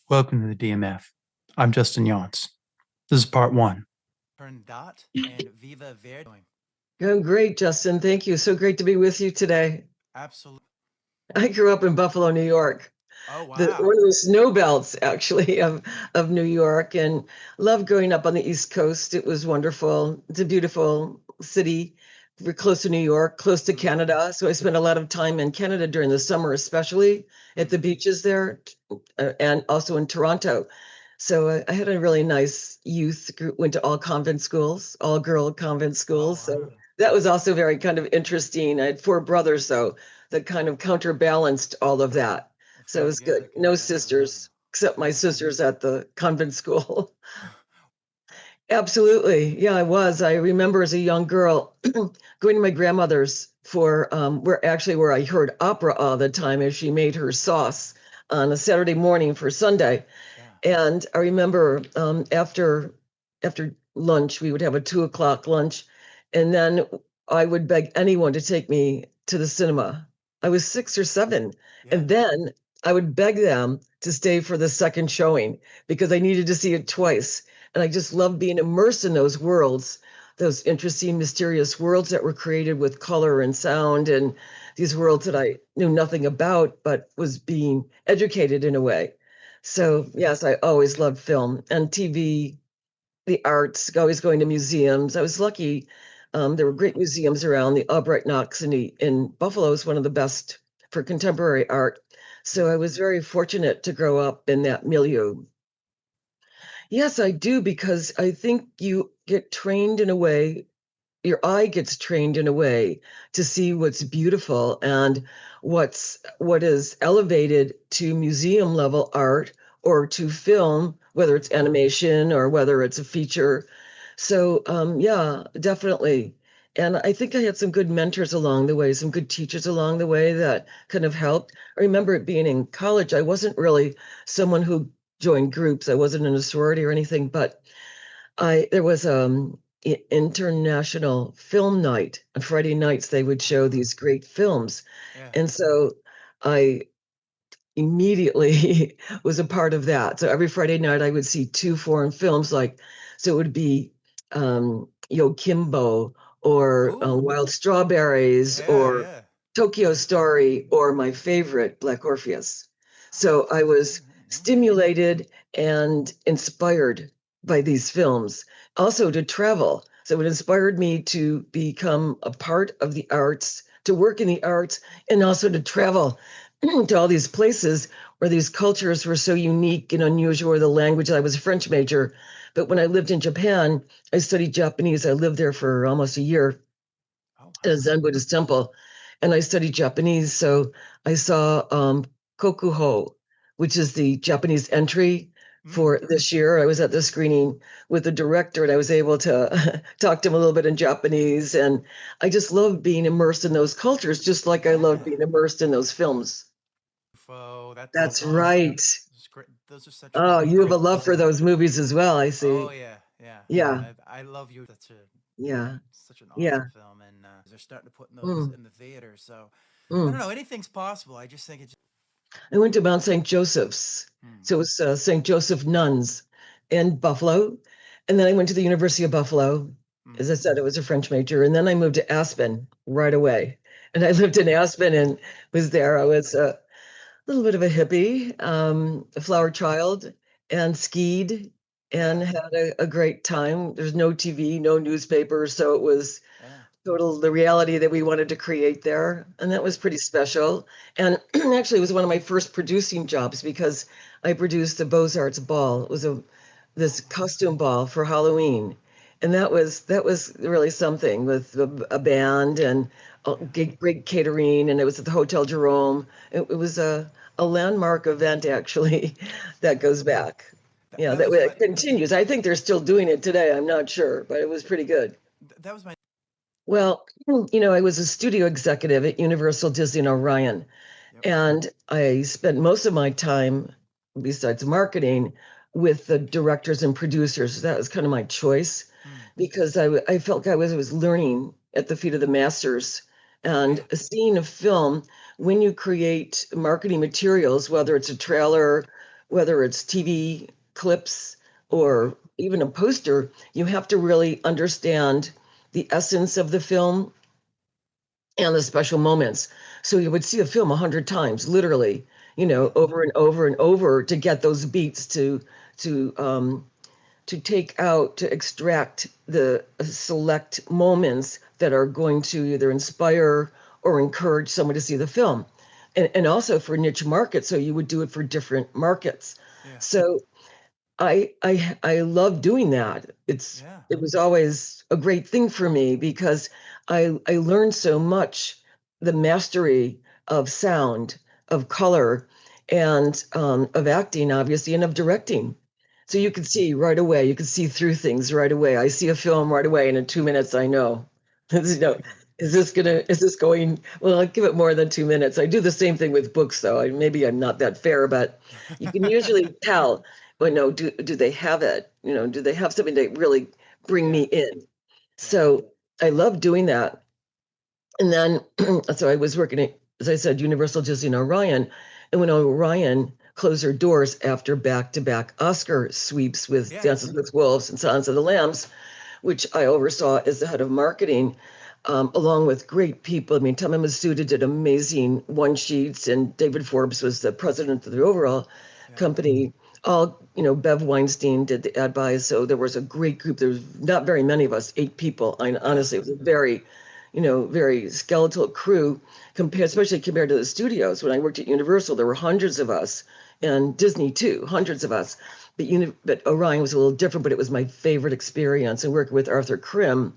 Welcome to the DMF. I'm Justin Younts. This is part one. Turn Dot and Viva Verde. I'm great, Justin. Thank you. So great to be with you today. Absolutely. I grew up in Buffalo, New York, Oh, one wow. of the snow belts actually of New York, and loved growing up on the East Coast. It was wonderful. It's a beautiful city. We're close to New York, close to Mhm. Canada. So I spent a lot of time in Canada during the summer, especially at the Mhm. beaches there, and also in Toronto. So I had a really nice youth group, went to all convent schools, all girl convent Oh, schools. So wow. that was also very kind of interesting. I had four brothers, though, that kind of counterbalanced all of that. So it Very was good. good. No sisters, except my sisters at the convent school. Absolutely. Yeah, I was. I remember as a young girl going to my grandmother's for where I heard opera all the time as she made her sauce on a Saturday morning for Sunday. Yeah. And I remember after lunch, we would have a 2 o'clock lunch, and then I would beg anyone to take me to the cinema. I was 6 or 7, Yeah. and then I would beg them to stay for the second showing because I needed to see it twice. And I just loved being immersed in those worlds, those interesting, mysterious worlds that were created with color and sound, and these worlds that I knew nothing about, but was being educated in a way. So, yes, I always loved film and TV, the arts, always going to museums. I was lucky. There were great museums around. The Albright Knox in Buffalo is one of the best for contemporary art. So I was very fortunate to grow up in that milieu. Yes, I do, because I think you get trained in a way, your eye gets trained in a way to see what's beautiful and what is elevated to museum level art or to film, whether it's animation or whether it's a feature. So yeah, definitely. And I think I had some good mentors along the way, some good teachers along the way that kind of helped. I remember it being in college. I wasn't really someone who joined groups. I wasn't in a sorority or anything, but I there was international film night. On Friday nights, they would show these great films. Yeah. And so I immediately was a part of that. So every Friday night, I would see two foreign films, so it would be Yokimbo or Ooh. Wild Strawberries Yeah, or yeah. Tokyo Story or my favorite, Black Orpheus. So I was Nice. stimulated and inspired by these films, also to travel. So it inspired me to become a part of the arts, to work in the arts, and also to travel to all these places where these cultures were so unique and unusual. Or the language, I was a French major, but when I lived in Japan, I studied Japanese. I lived there for almost a year Oh, at a wow. Zen Buddhist temple, and I studied Japanese. So I saw Kokuho, which is the Japanese entry Mm. for this year. I was at the screening with the director, and I was able to talk to him a little bit in Japanese. And I just love being immersed in those cultures, just like I love Yeah. being immersed in those films. That's That's awesome. right. Those, great, those are such Oh, you have a great love for films. those movies as well, I Oh, see. yeah. Yeah. Yeah, I love you. That's yeah, such an awesome yeah. film. And they're starting to put those Mm, in the theater. So I don't mm. know. Anything's possible. I just think it's. I went to Mount St. Joseph's. Hmm. So it was St. Joseph Nuns in Buffalo. And then I went to the University of Buffalo. As Hmm. I said, I was a French major. And then I moved to Aspen right away. And I lived in Aspen and was there. I was a little bit of a hippie, a flower child, and skied and Yeah. had a great time. There's no TV, no newspaper. So it was Yeah. total the reality that we wanted to create there, and that was Yeah. pretty special. And actually it was one of my first producing jobs because I produced the Beaux-Arts ball. It was a this costume ball for Halloween, and that was really something with a band and Yeah. great catering, and it was at the Hotel Jerome. It was a landmark event actually that goes back. Yeah, That that was my it continues. I think they're still doing it today. I'm not sure, but it was pretty good. that was my. Well, I was a studio executive at Universal Disney and Orion, Yep. and I spent most of my time, besides marketing, with the directors and producers. That was kind of my choice Mm. because I felt like I was learning at the feet of the masters. And Yeah. seeing a film, when you create marketing materials, whether it's a trailer whether it's TV clips or even a poster, you have to really understand the essence of the film and the special moments. So you would see a film 100 times, literally, over and over and over to get those beats to take out, to extract the select moments that are going to either inspire or encourage someone to see the film. And also for niche markets, so you would do it for different markets. Yeah. So I love doing that. It was always a great thing for me because I learned so much, the mastery of sound, of color, and of acting, obviously, and of directing. So you can see right away, you can see through things right away. I see a film right away, and in 2 minutes, I know. Is this going, well, I'll give it more than 2 minutes. I do the same thing with books, though. Maybe I'm not that fair, but you can usually tell, well, no, do they have it? Do they have something to really bring me in? So I love doing that. And then, so I was working at, as I said, Universal, Disney, and Orion. And when Orion closed their doors after back-to-back Oscar sweeps with Dances with Wolves and Silence of the Lambs, which I oversaw as the head of marketing, along with great people. I mean, Tama Masuda did amazing one-sheets, and David Forbes was the president of the overall company. All, Bev Weinstein did the ad buys. So there was a great group. There was not very many of us, 8 people. Honestly, it was a very, very skeletal crew, especially compared to the studios. When I worked at Universal, there were hundreds of us, and Disney too, hundreds of us. But Orion was a little different, but it was my favorite experience. And working with Arthur Krim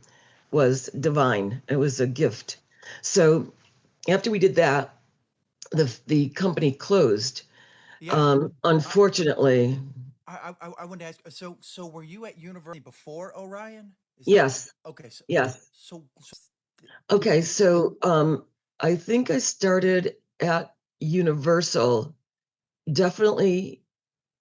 was divine. It was a gift. So after we did that, the company closed. Unfortunately. I wanted to ask, so were you at university before Orion? Yes. Okay. So, yes. Okay. So I think I started at Universal definitely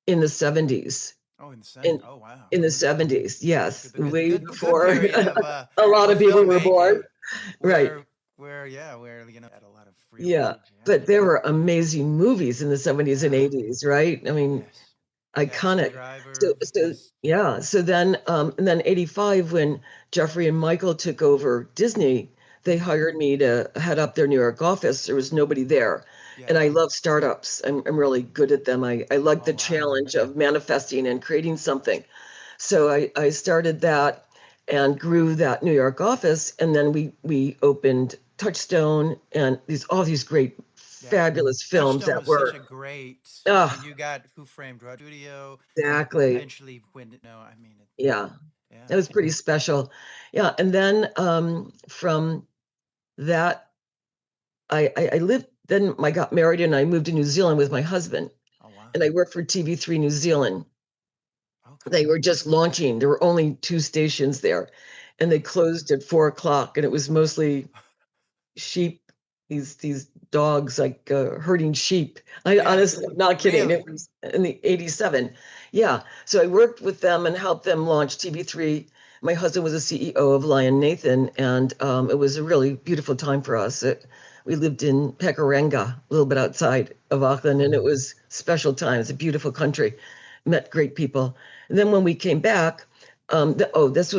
in the 70s. Oh, in the 70s. Oh, wow. In the 70s, yes. Way before a lot of people were born. Right. Where had a lot of free yeah. But there were amazing movies in the 70s and 80s, right? I mean, iconic. So then and then 85, when Jeffrey and Michael took over Disney, they hired me to head up their New York office. There was nobody there. And I love startups. I'm really good at them. I like the challenge of manifesting and creating something. So I started that and grew that New York office. And then we opened Touchstone and all these great, fabulous films Touchstone that were such a great. You got Who Framed Roger Studio. Exactly. Eventually, that was pretty special. Yeah, and then from that, I lived. Then I got married and I moved to New Zealand with my husband. Oh, wow. And I worked for TV3 New Zealand. Okay. They were just launching. There were only 2 stations there, and they closed at 4:00. And it was mostly sheep, these dogs, like herding sheep. Honestly, I'm not kidding. Really? It was in the 87. Yeah. So I worked with them and helped them launch TV3. My husband was a CEO of Lion Nathan, and it was a really beautiful time for us. We lived in Pekarenga, a little bit outside of Auckland, and it was special time. It's a beautiful country. Met great people. And then when we came back, that's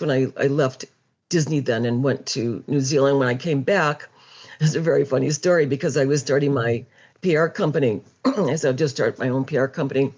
when I left Disney then and went to New Zealand. When I came back, it's a very funny story because I was starting my PR company. I said, I'll just start my own PR company.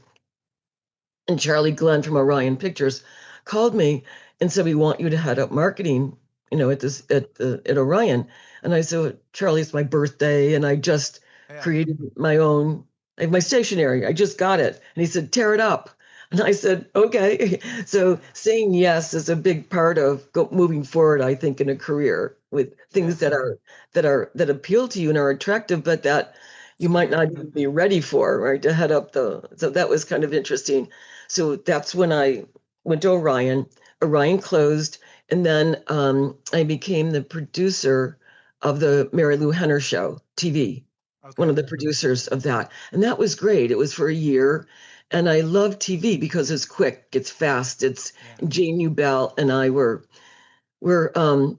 And Charlie Glenn from Orion Pictures called me and said, we want you to head up marketing, at Orion. And I said, Charlie, it's my birthday, and I just created my own. I have my stationery. I just got it. And he said, tear it up. And I said, okay. So saying yes is a big part of moving forward, I think, in a career with things that appeal to you and are attractive, but that you might not even be ready for, right? To head up so that was kind of interesting. So that's when I went to Orion. Orion closed. And then I became the producer of the Mary Lou Henner Show TV, one of the producers of that. And that was great. It was for a year. And I love TV because it's quick, it's fast. Jane Newbell and I were we're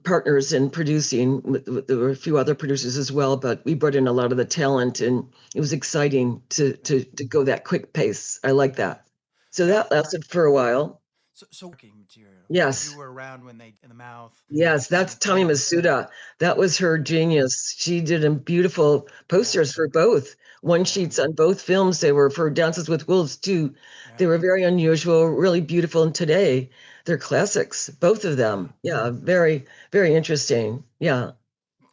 partners in producing. There were a few other producers as well, but we brought in a lot of the talent, and it was exciting to go that quick pace. I like that. So Yeah. that lasted for a while. So working material. Yes. You were around when they in the mouth. Yes, that's Tommy Yeah. Masuda. That was her genius. She did beautiful posters for both. One sheets on both films. They were for Dances with Wolves too. They were very unusual, really beautiful. And today they're classics, both of them. Yeah, very, very interesting. Yeah.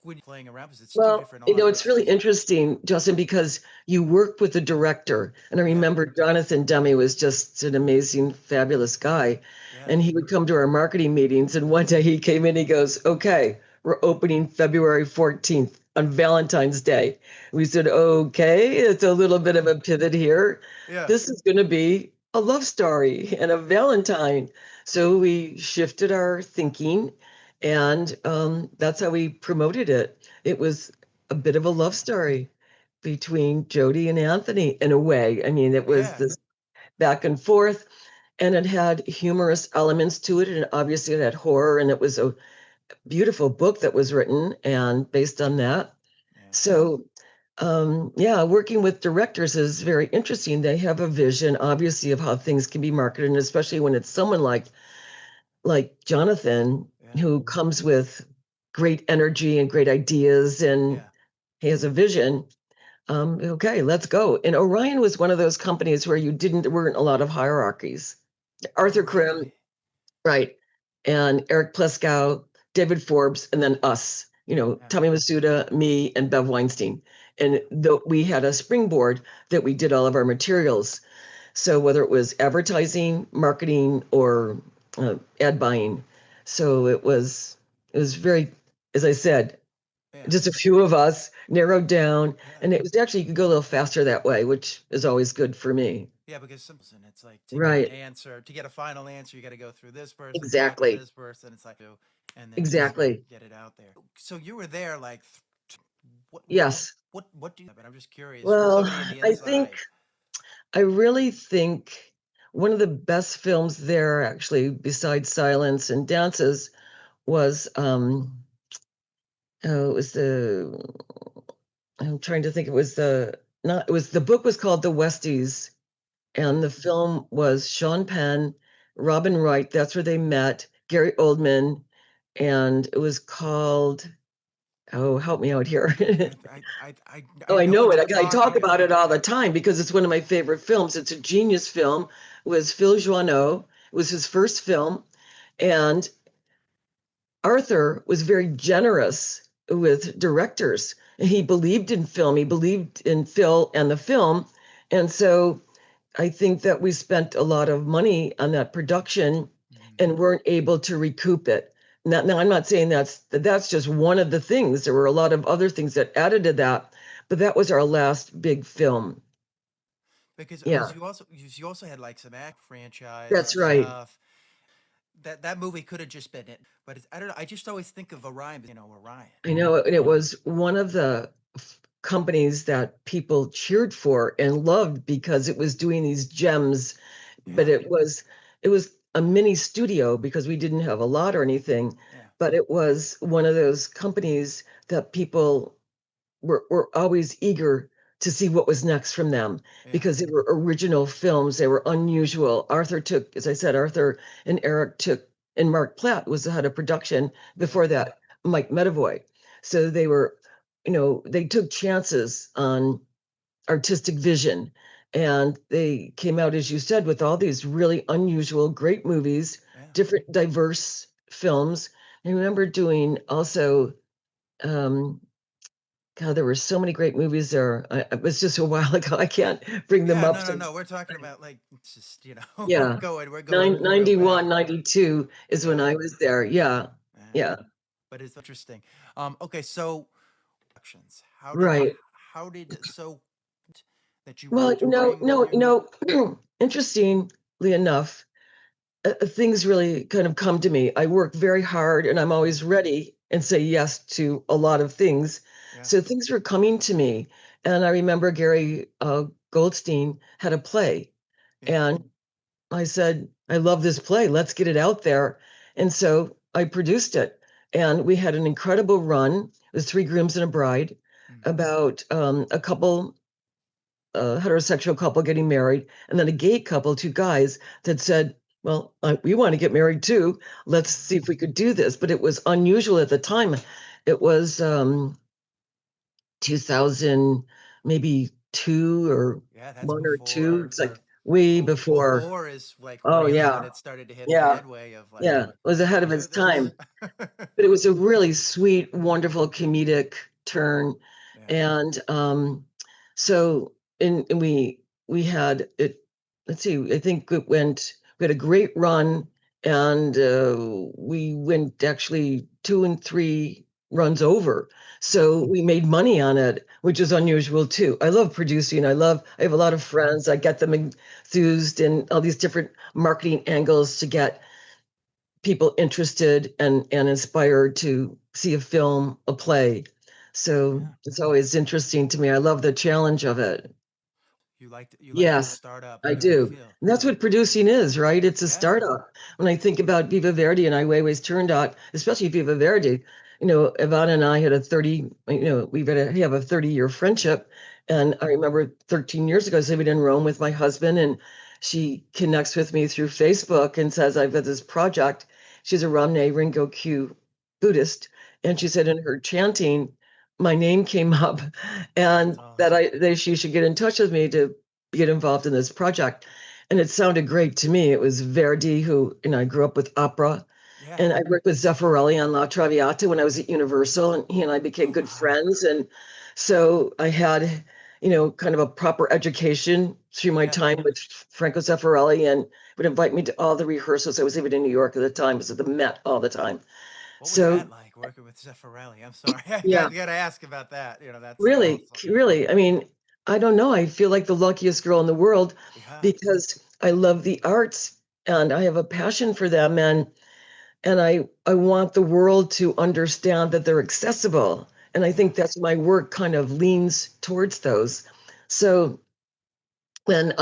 When you're playing around, because it's two Well, different you know, it's artists. really interesting, Justin, because you work with the director. And I remember Jonathan Demme was just an amazing, fabulous guy. And he would come to our marketing meetings. And one day he came in, he goes, okay, we're opening February 14th on Valentine's Day. We said, okay, it's a little bit of a pivot here. Yeah. This is going to be a love story and a Valentine. So we shifted our thinking, and that's how we promoted it. It was a bit of a love story between Jody and Anthony in a way. I mean, it was this back and forth, and it had humorous elements to it, and obviously it had horror, and it was a beautiful book that was written and based on that. So working with directors is very interesting. They have a vision, obviously, of how things can be marketed, and especially when it's someone like Jonathan, who comes with great energy and great ideas, and he has a vision. Okay, let's go. And Orion was one of those companies where there weren't a lot of hierarchies. Arthur Krim, right, and Eric Pleskow, David Forbes, and then us, Tommy Masuda, me, and Bev Weinstein. And we had a springboard that we did all of our materials. So whether it was advertising, marketing, or ad buying. So it was very, as I said, just a few of us narrowed down, and it was actually, you could go a little faster that way, which is always good for me. Yeah, because it's like to get an answer, to get a final answer, you got to go through this person, exactly, talk to this person. It's like, and then exactly get it out there. So you were there, like, yes. What do you? But I'm just curious. Well, I really think one of the best films there, actually, besides Silence and Dances, was I'm trying to think. It was the book was called The Westies, and the film was Sean Penn, Robin Wright. That's where they met. Gary Oldman, and it was called. Oh, help me out here. I know it. I talk about it all the time because it's one of my favorite films. It's a genius film. It was Phil Joanneau. It was his first film, and Arthur was very generous with directors. He believed in film. He believed in Phil and the film. And so I think that we spent a lot of money on that production and weren't able to recoup it. Now, I'm not saying that's just one of the things. There were a lot of other things that added to that, but that was our last big film. Because you also had like some act franchise. That's right. Stuff. That movie could have just been it, but I don't know. I just always think of Orion. Orion. I know it was one of the companies that people cheered for and loved because it was doing these gems, but it was a mini studio because we didn't have a lot or anything, but it was one of those companies that people were always eager to see what was next from them because they were original films. They were unusual. As I said, Arthur and Eric and Mark Platt was the head of production. Before that, Mike Medavoy. So they were, they took chances on artistic vision, and they came out, as you said, with all these really unusual, great movies, different, diverse films. I remember doing also, God, there were so many great movies there. It was just a while ago. I can't bring them up. No. We're talking about like just Yeah. we're going. 91, 92 is when I was there. Yeah. But it's interesting. Okay, so options. How did that you? Well, no. Interestingly enough, things really kind of come to me. I work very hard, and I'm always ready and say yes to a lot of things. So things were coming to me. And I remember Gary Goldstein had a play. And I said, I love this play. Let's get it out there. And so I produced it, and we had an incredible run. It was Three Grooms and a Bride, about a couple, a heterosexual couple getting married, and then a gay couple, two guys, that said, well, we want to get married too. Let's see if we could do this. But it was unusual at the time. It was 2000, maybe two or Yeah, that's one or two. before. It's like way before. Before is like Oh, really when yeah. it started to hit the Yeah. headway of like, Yeah. It was we ahead can of do its this. time. But it was a really sweet, wonderful comedic turn. Yeah. And so and we had it, let's see, I think we had a great run, and we went actually 2 and 3 runs over. So we made money on it, which is unusual too. I love producing. I have a lot of friends. I get them enthused in all these different marketing angles to get people interested and inspired to see a film, a play. So Yeah. it's always interesting to me. I love the challenge of it. You like to Yes, start up I a new do. field. And that's what producing is, right? It's a Yeah. startup. When I think about Viva Verde, and I always turned out, especially Viva Verde, Ivana and I had we have a 30-year friendship. And I remember 13 years ago, I was living in Rome with my husband, and she connects with me through Facebook and says, I've got this project. She's a Ramne Ringo Q Buddhist. And she said in her chanting, my name came up, and That's that she should get in touch with me to get involved in this project. And it sounded great to me. It was Verdi, who, I grew up with opera. Yeah. And I worked with Zeffirelli on La Traviata when I was at Universal, and he and I became good friends. And so I had, kind of a proper education through my time with Franco Zeffirelli, and would invite me to all the rehearsals. I was living in New York at the time, was at the Met all the time. What was So that like working with Zeffirelli? I'm sorry. yeah, I gotta ask about that. That's really, awesome. really. I mean, I don't know. I feel like the luckiest girl in the world Yeah. because I love the arts and I have a passion for them, and I want the world to understand that they're accessible. And I think that's my work kind of leans towards those. So when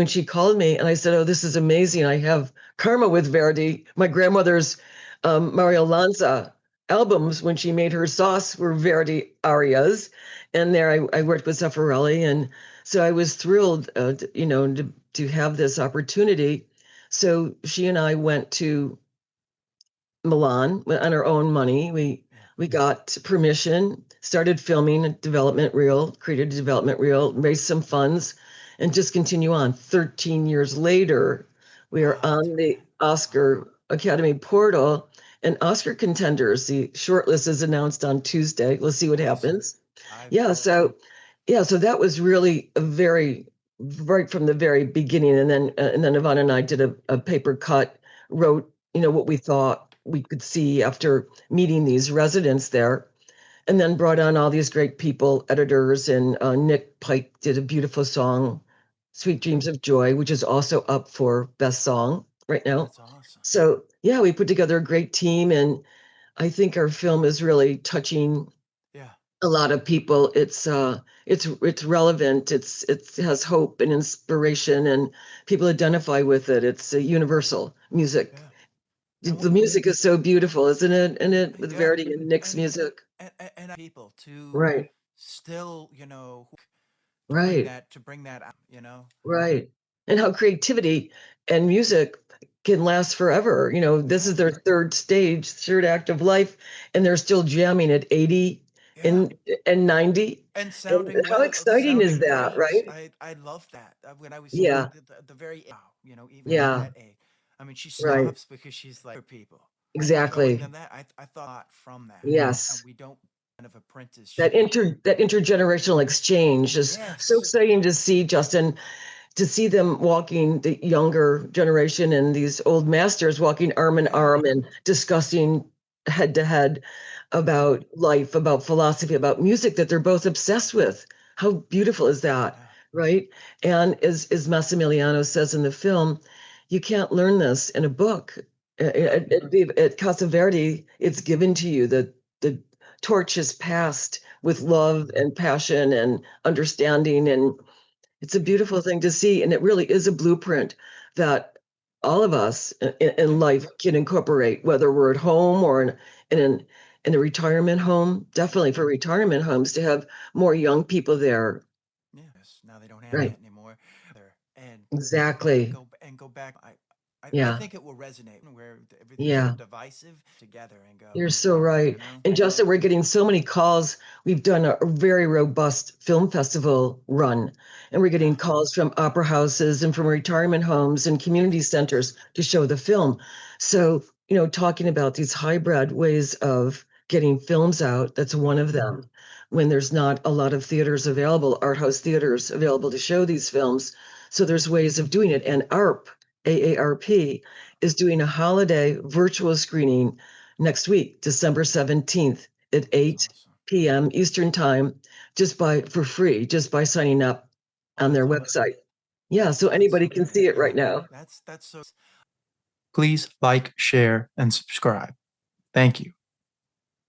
she called me and I said, "Oh, this is amazing. I have karma with Verdi." My grandmother's Mario Lanza albums, when she made her sauce, were Verdi arias. And there I worked with Zeffirelli. And so I was thrilled, to have this opportunity. So she and I went to Milan on our own money. We got permission, started filming a development reel, created a development reel, raised some funds, and just continue on. 13 years later, we are on the Oscar Academy portal, and Oscar contenders. The shortlist is announced on Tuesday. Let's see what happens. So that was really right from the very beginning. And then Ivana and I did a paper cut, wrote, what we thought we could see after meeting these residents there, and then brought on all these great people, editors, and Nick Pike did a beautiful song, Sweet Dreams of Joy, which is also up for Best Song right now. That's awesome. So yeah, we put together a great team, and I think our film is really touching a lot of people. It's relevant. It has hope and inspiration, and people identify with it. It's a universal music. Yeah. The music is so beautiful, isn't it? And it with Verdi and Nick's music. And people to Right. still, Right. to bring that out, Right. And how creativity and music can last forever. This is their third act of life, and they're still jamming at 80 and 90. And sounding And how well, exciting is that, great. right? I love that. When I was Yeah. the very even Yeah. at that age. I mean, she Right. stops because she's like people. Exactly. Showing them that I thought from that. Yes. And we don't kind of apprentice That intergenerational exchange is so exciting to see, Justin, to see them walking, the younger generation and these old masters walking arm in arm and discussing head to head about life, about philosophy, about music that they're both obsessed with. How beautiful is that, right? And as Massimiliano says in the film, you can't learn this in a book. At Casa Verde, it's given to you. The torch is passed with love and passion and understanding, and it's a beautiful thing to see. And it really is a blueprint that all of us in life can incorporate, whether we're at home or in a retirement home. Definitely for retirement homes to have more young people there. Yes, now they don't have Right. that anymore. And Exactly. go back. I Yeah. think it will resonate where everything's so Yeah. divisive together and go. You're so right. And Justin, we're getting so many calls. We've done a very robust film festival run, and we're getting calls from opera houses and from retirement homes and community centers to show the film. So, talking about these hybrid ways of getting films out, that's one of them. When there's not a lot of theaters available, art house theaters available to show these films. So there's ways of doing it. And AARP, is doing a holiday virtual screening next week, December 17th at 8 p.m. Eastern Time, for free, just by signing up on their website. Yeah, so anybody can see it right now. That's so. Please like, share, and subscribe. Thank you.